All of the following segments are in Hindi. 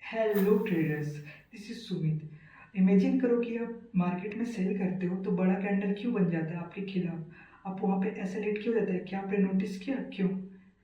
Hello traders, this is Sumit. Imagine करो कि आप मार्केट में सेल करते हो तो बड़ा कैंडल क्यों बन जाता है आपके खिलाफ। आप वहाँ पे ऐसे लेट क्यों जाता है? क्या आपने नोटिस किया क्यों?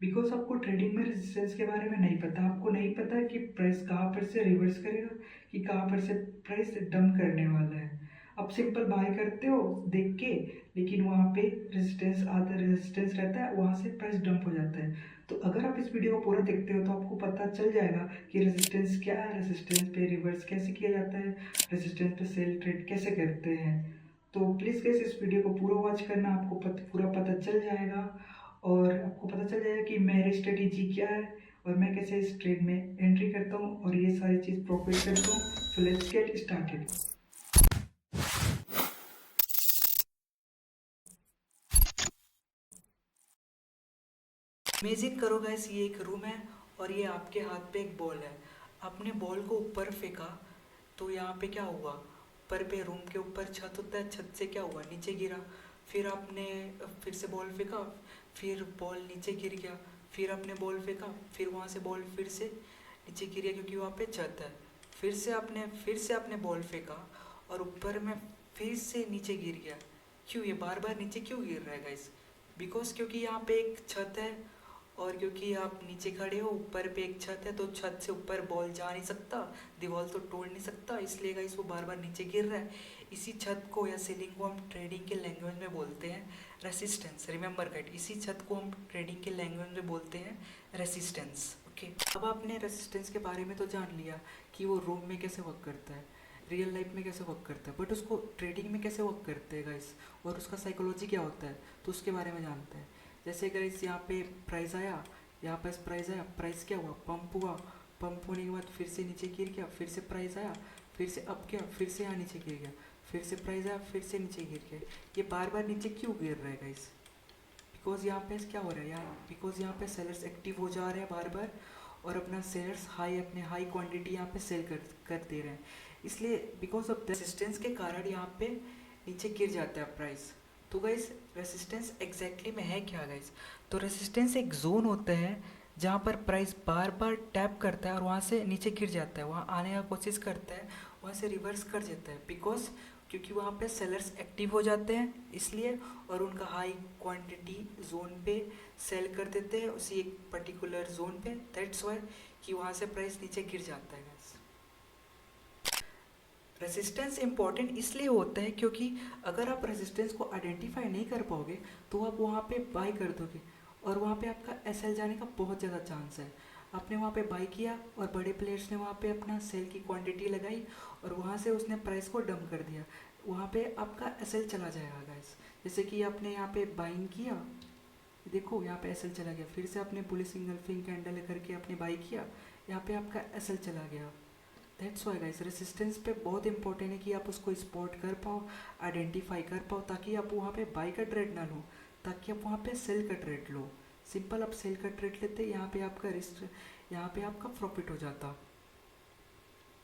बिकॉज आपको ट्रेडिंग में रेजिस्टेंस के बारे में नहीं पता। आपको नहीं पता कि प्राइस कहाँ पर से रिवर्स करेगा, कि कहाँ पर से प्राइस डंप करने वाला है। आप सिंपल बाय करते हो देख के, लेकिन वहाँ पे रेजिस्टेंस रहता है, वहाँ से प्राइस डंप हो जाता है। तो अगर आप इस वीडियो को पूरा देखते हो तो आपको पता चल जाएगा कि रेजिस्टेंस क्या है, रेजिस्टेंस पे रिवर्स कैसे किया जाता है, रेजिस्टेंस पे सेल ट्रेड कैसे करते हैं। तो प्लीज़ गाइस इस वीडियो को पूरा वॉच करना, आपको पूरा पता चल जाएगा। और आपको पता चल जाएगा कि मेरी स्ट्रेटेजी क्या है और मैं कैसे इस ट्रेड में एंट्री करता हूँ और ये सारी चीज़ प्रॉफिट करता हूँ। So let's get started. Imagine करो गैस, ये एक रूम है और ये आपके हाथ पे एक बॉल है। आपने बॉल को ऊपर फेंका तो यहाँ पे क्या हुआ? ऊपर पे रूम के ऊपर छत होता है, छत से क्या हुआ? नीचे गिरा। फिर आपने फिर से बॉल फेंका, फिर बॉल नीचे गिर गया। फिर आपने बॉल फेंका, फिर वहाँ से बॉल फिर से नीचे गिर गया क्योंकि वहाँ पे छत है। फिर से आपने बॉल फेंका और ऊपर में फिर से नीचे गिर गया। क्यों ये बार बार नीचे क्यों गिर रहा है गाइस? बिकॉज क्योंकि यहाँ पे एक छत है और क्योंकि आप नीचे खड़े हो, ऊपर पे एक छत है, तो छत से ऊपर बॉल जा नहीं सकता, दीवार तो तोड़ नहीं सकता, इसलिए गाइस वो बार बार नीचे गिर रहा है। इसी छत को या सीलिंग को हम ट्रेडिंग के लैंग्वेज में बोलते हैं रेसिस्टेंस। रिमेंबर गाइस, इसी छत को हम ट्रेडिंग के लैंग्वेज में बोलते हैं रेसिस्टेंस। ओके, अब आपने रेसिस्टेंस के बारे में तो जान लिया कि वो रूम में कैसे वर्क करता है, रियल लाइफ में कैसे वर्क करता है, बट उसको ट्रेडिंग में कैसे वर्क करते हैं गाइस, और उसका साइकोलॉजी क्या होता है, तो उसके बारे में जानते हैं। जैसे गाइस यहाँ पे प्राइस आया, यहाँ पर प्राइस आया, प्राइस क्या हुआ? पंप हुआ। पंप होने के बाद फिर से नीचे गिर गया, फिर से प्राइस आया, फिर से अप गया, फिर से यहाँ नीचे गिर गया, फिर से प्राइस आया, फिर से नीचे गिर गया। ये बार बार नीचे क्यों गिर रहा है गाइस? बिकॉज यहाँ पे क्या हो रहा है यार, बिकॉज यहाँ पे सेलर्स एक्टिव हो जा रहे हैं बार बार, और अपना सेलर्स अपने हाई क्वांटिटी यहाँ पे सेल कर दे रहे हैं। इसलिए बिकॉज ऑफ रेसिस्टेंस के कारण यहाँ पे नीचे गिर जाता है प्राइस। तो गाइस रेसिस्टेंस एग्जैक्टली में है क्या गाइस? तो रेसिस्टेंस एक जोन होता है जहाँ पर प्राइस बार बार टैप करता है और वहाँ से नीचे गिर जाता है, वहाँ आने का कोशिश करता है, वहाँ से रिवर्स कर देता है। बिकॉज क्योंकि वहाँ पे सेलर्स एक्टिव हो जाते हैं इसलिए, और उनका हाई क्वांटिटी जोन पे सेल कर देते हैं उसी एक पर्टिकुलर जोन पे। दैट्स वाई कि वहाँ से प्राइस नीचे गिर जाता है गाइस। रेजिस्टेंस इंपॉर्टेंट इसलिए होता है क्योंकि अगर आप रेजिस्टेंस को आइडेंटिफाई नहीं कर पाओगे तो आप वहाँ पे बाई कर दोगे और वहाँ पे आपका एसएल जाने का बहुत ज़्यादा चांस है। आपने वहाँ पे बाई किया और बड़े प्लेयर्स ने वहाँ पे अपना सेल की क्वांटिटी लगाई और वहाँ से उसने प्राइस को डंप कर दिया, वहाँ पे आपका एसएल चला जाएगा गाइस। जैसे कि आपने यहाँ पे बाइंग किया, देखो यहाँ पे एसएल चला गया, फिर से आपने बुलिश इंगल्फिंग कैंडल करके आपने बाई किया, यहाँ पे आपका एसएल चला गया। दैट्स वाई गाइस रेसिस्टेंस पे बहुत इंपॉर्टेंट है कि आप उसको स्पॉट कर पाओ, आइडेंटिफाई कर पाओ, ताकि आप वहाँ पे बाई का ट्रेड ना लो, ताकि आप वहाँ पे सेल का ट्रेड लो। सिंपल आप सेल का ट्रेड लेते, यहाँ पे आपका रिस्क, यहाँ पे आपका प्रॉफिट हो जाता।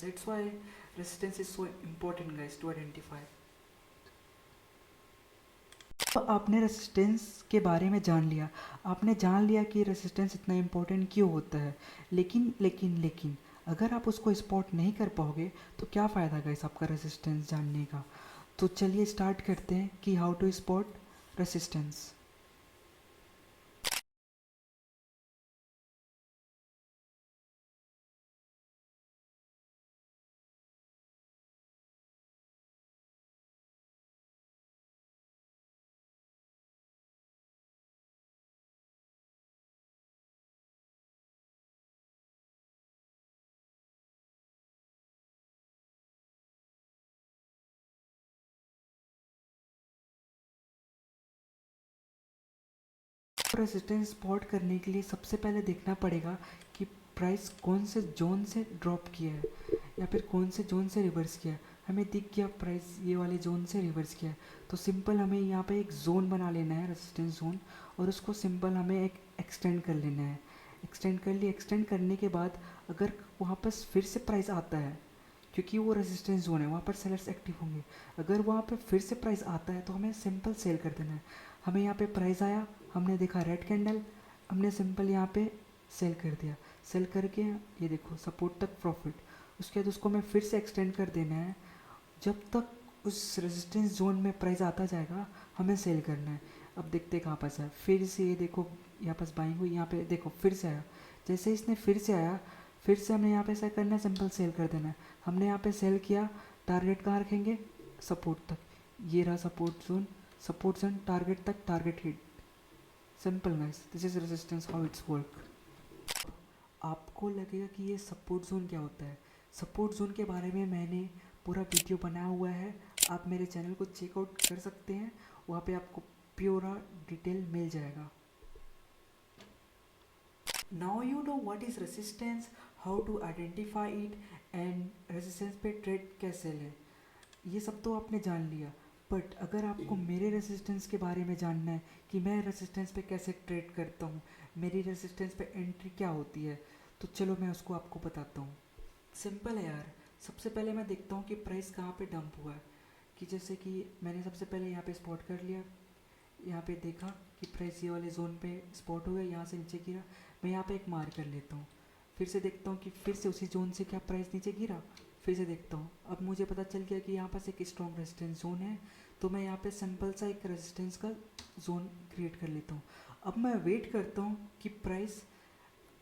That's why resistance is so important guys to identify. तो आपने रेसिस्टेंस के बारे में जान लिया, आपने जान लिया कि रेसिस्टेंस इतना इम्पोर्टेंट क्यों होता है। लेकिन अगर आप उसको स्पॉट नहीं कर पाओगे तो क्या फ़ायदा गाइस आपका रेसिस्टेंस जानने का। तो चलिए स्टार्ट करते हैं कि how to spot resistance. Resistance spot करने के लिए सबसे पहले देखना पड़ेगा कि प्राइस कौन से जोन से ड्रॉप किया है या फिर कौन से जोन से रिवर्स किया है। हमें दिख गया प्राइस ये वाले जोन से रिवर्स किया है, तो सिंपल हमें यहाँ पे एक जोन बना लेना है, रेसिस्टेंस जोन, और उसको सिंपल हमें एक एक्सटेंड कर लेना है। एक्सटेंड कर लिए, एक्सटेंड करने के बाद अगर वहाँ पर फिर से प्राइस आता है, क्योंकि वो रेजिस्टेंस जोन है वहाँ पर सेलर्स एक्टिव होंगे, अगर वहाँ पे फिर से प्राइस आता है तो हमें सिंपल सेल कर देना है। हमें यहाँ पे प्राइस आया, हमने देखा रेड कैंडल, हमने सिंपल यहाँ पे सेल कर दिया। सेल करके ये देखो सपोर्ट तक प्रॉफिट, उसके बाद उसको मैं फिर से एक्सटेंड कर देना है। जब तक उस रेजिस्टेंस जोन में प्राइस आता जाएगा हमें सेल करना है। अब देखते कहाँ पास है, फिर से ये देखो यहाँ पास बाइंग हुई, यहाँ पे देखो फिर से आया। जैसे इसने फिर से आया, फिर से हमें यहाँ पे ऐसा करना है, सिंपल सेल कर देना है। हमने यहाँ पे सेल किया, टारगेट कहाँ रखेंगे, सपोर्ट तक। ये रहा सपोर्ट जोन टारगेट तक, target hit. Simple guys, this is resistance, how it's work. आपको लगेगा कि ये सपोर्ट जोन क्या होता है। सपोर्ट जोन के बारे में मैंने पूरा वीडियो बनाया हुआ है, आप मेरे चैनल को चेकआउट कर सकते हैं, वहाँ पे आपको पूरा डिटेल मिल जाएगा। Now you know what is resistance, how to identify it and resistance पे ट्रेड कैसे लें। ये सब तो आपने जान लिया, बट अगर आपको मेरे रेजिस्टेंस के बारे में जानना है कि मैं रेजिस्टेंस पे कैसे ट्रेड करता हूँ, मेरी रेजिस्टेंस पे एंट्री क्या होती है, तो चलो मैं उसको आपको बताता हूँ। सिंपल है यार। सबसे पहले मैं देखता हूँ कि प्राइस कहाँ पे डंप हुआ है। कि जैसे कि मैंने सबसे पहले यहाँ पे स्पॉट कर लिया, यहाँ पे देखा कि प्राइस ये वाले जोन पे स्पॉट हो गया, यहाँ से नीचे गिरा, मैं यहाँ पे एक मार कर लेता हूँ। फिर से देखता हूँ कि फिर से उसी जोन से क्या प्राइस नीचे गिरा, फिर से देखता हूँ। अब मुझे पता चल गया कि यहाँ पास एक स्ट्रॉन्ग रेजिस्टेंस जोन है, तो मैं यहाँ पे सिंपल सा एक रेजिस्टेंस का जोन क्रिएट कर लेता हूँ। अब मैं वेट करता हूँ कि प्राइस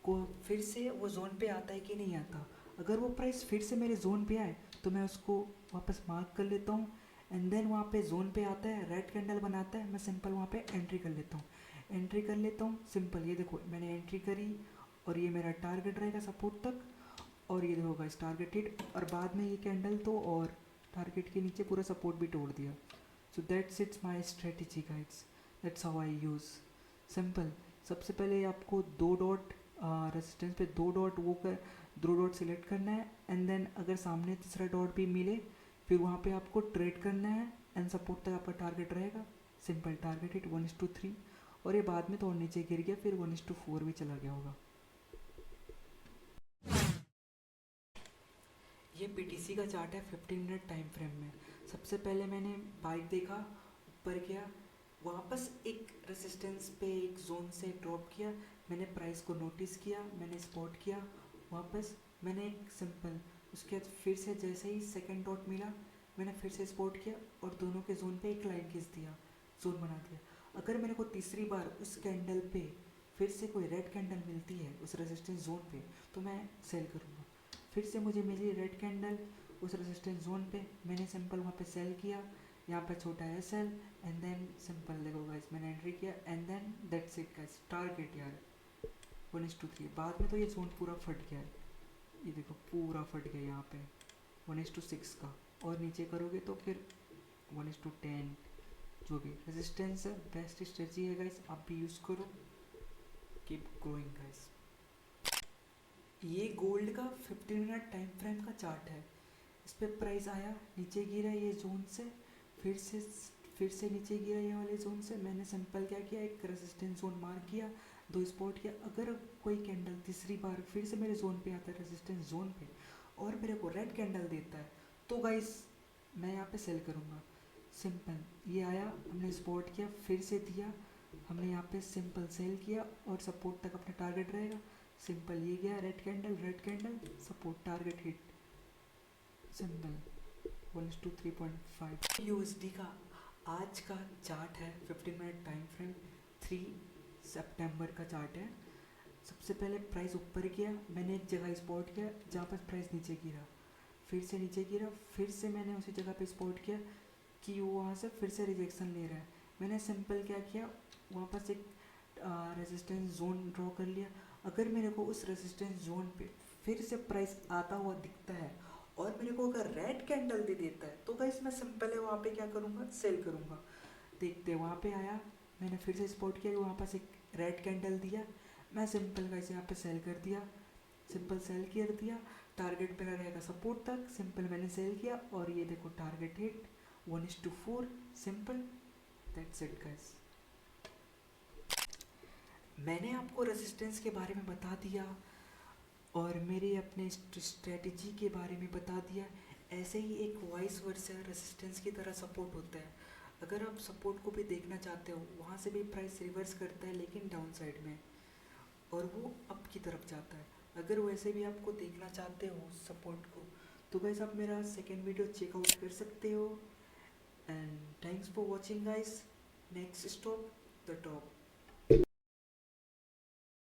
को फिर से वो जोन पे आता है कि नहीं आता। अगर वो प्राइस फिर से मेरे जोन पे आए तो मैं उसको वापस मार्क कर लेता हूँ, एंड देन वहाँ पे जोन पे आता है, रेड कैंडल बनाता है, मैं सिंपल वहाँ पे एंट्री कर लेता हूँ। सिंपल, ये देखो मैंने एंट्री करी, और ये मेरा टारगेट रहेगा सपोर्ट तक, और ये होगा इस टारगेट हिट, और बाद में ये कैंडल तो और टारगेट के नीचे पूरा सपोर्ट भी तोड़ दिया। So that's it's my strategy guides, that's how I use. Simple, सबसे पहले आपको दो डॉट रेजिस्टेंस पे दो डॉट सिलेक्ट करना है, एंड देन अगर सामने तीसरा डॉट भी मिले फिर वहाँ पे आपको ट्रेड करना है, एंड सपोर्ट तक आपका टारगेट रहेगा। सिंपल, टारगेट हिट 1:3, और ये बाद में तो और नीचे गिर गया, फिर 1:4 भी चला गया होगा। ये पीटीसी का चार्ट है 15 मिनट टाइम फ्रेम में। सबसे पहले मैंने बाइक देखा, ऊपर गया, वापस एक रेसिस्टेंस पे एक जोन से ड्रॉप किया, मैंने प्राइस को नोटिस किया, मैंने स्पॉट किया, वापस मैंने एक सिंपल, उसके बाद फिर से जैसे ही सेकंड डॉट मिला मैंने फिर से स्पॉट किया, और दोनों के जोन पे एक लाइन खींच दिया, जोन बना दिया। अगर मेरे को तीसरी बार उस कैंडल पे फिर से कोई रेड कैंडल मिलती है उस रेजिस्टेंस जोन पे, तो मैं सेल करूँगा। फिर से मुझे मिली रेड कैंडल उस रेजिस्टेंस जोन पे, मैंने सिंपल वहाँ पे सेल किया, यहाँ पे छोटा है सेल, एंड देन सिंपल देखो गाइस मैंने एंट्री किया, and then that's it guys, target यार 1:3। बाद में तो ये जोन पूरा फट गया है, ये देखो पूरा फट गया यहाँ पे 1:6 का, और नीचे करोगे तो फिर 1:10। जो भी रेजिस्टेंस है बेस्ट स्ट्रेटजी है गाइस, आप भी यूज़ करो, कीप ग्रोइंग गाइस। ये गोल्ड का 15 मिनट टाइम फ्रेम का चार्ट है। इस पर प्राइस आया, नीचे गिरा ये जोन से, फिर से फिर से नीचे गिरा ये वाले जोन से, मैंने सिंपल क्या किया, एक रेजिस्टेंस जोन मार्क किया, दो स्पॉट किया। अगर कोई कैंडल तीसरी बार फिर से मेरे जोन पे आता है, रेजिस्टेंस जोन पे, और मेरे को रेड कैंडल देता है, तो गाइस मैं यहाँ पे सेल करूँगा। सिंपल, ये आया, हमने स्पॉट किया, फिर से दिया, हमने यहाँ पे सिंपल सेल किया, और सपोर्ट तक अपना टारगेट रहेगा। सिंपल, ये गया red candle support target hit. Simple, 1:3.5। USD का आज का चार्ट है 15 मिनट टाइम फ्रेम, 3 सितंबर का चार्ट है। सबसे पहले प्राइस ऊपर गया, मैंने एक जगह स्पॉट किया जहाँ पर प्राइस नीचे गिरा, फिर से नीचे गिरा, फिर से मैंने उसी जगह पे स्पॉट किया कि वो वहाँ से फिर से रिजेक्शन ले रहा है। मैंने सिंपल क्या किया, वहाँ पर एक रेजिस्टेंस जोन ड्रॉ कर लिया। अगर मेरे को उस रेजिस्टेंस जोन पे फिर से प्राइस आता हुआ दिखता है, और मेरे को अगर रेड कैंडल दे देता है, तो गाइस मैं सिंपल है वहाँ पे क्या करूँगा, सेल करूँगा। देखते वहाँ पे आया, मैंने फिर से स्पॉट किया, वहाँ पास एक रेड कैंडल दिया, मैं सिंपल गाइस यहाँ पे सेल कर दिया, सिंपल सेल कर दिया। टारगेट मेरा रहेगा सपोर्ट तक, सिंपल मैंने सेल किया, और ये देखो target hit 1:4। Simple, that's it guys. मैंने आपको रेजिस्टेंस के बारे में बता दिया, और मेरे अपने स्ट्रेटजी के बारे में बता दिया। ऐसे ही एक वाइस वर्सा रेजिस्टेंस की तरह सपोर्ट होता है। अगर आप सपोर्ट को भी देखना चाहते हो, वहाँ से भी प्राइस रिवर्स करता है लेकिन डाउन साइड में, और वो अप की तरफ जाता है। अगर वैसे भी आपको देखना चाहते हो सपोर्ट को, तो गाइस आप मेरा सेकेंड वीडियो चेकआउट कर सकते हो। And thanks for watching guys. Next stop the top.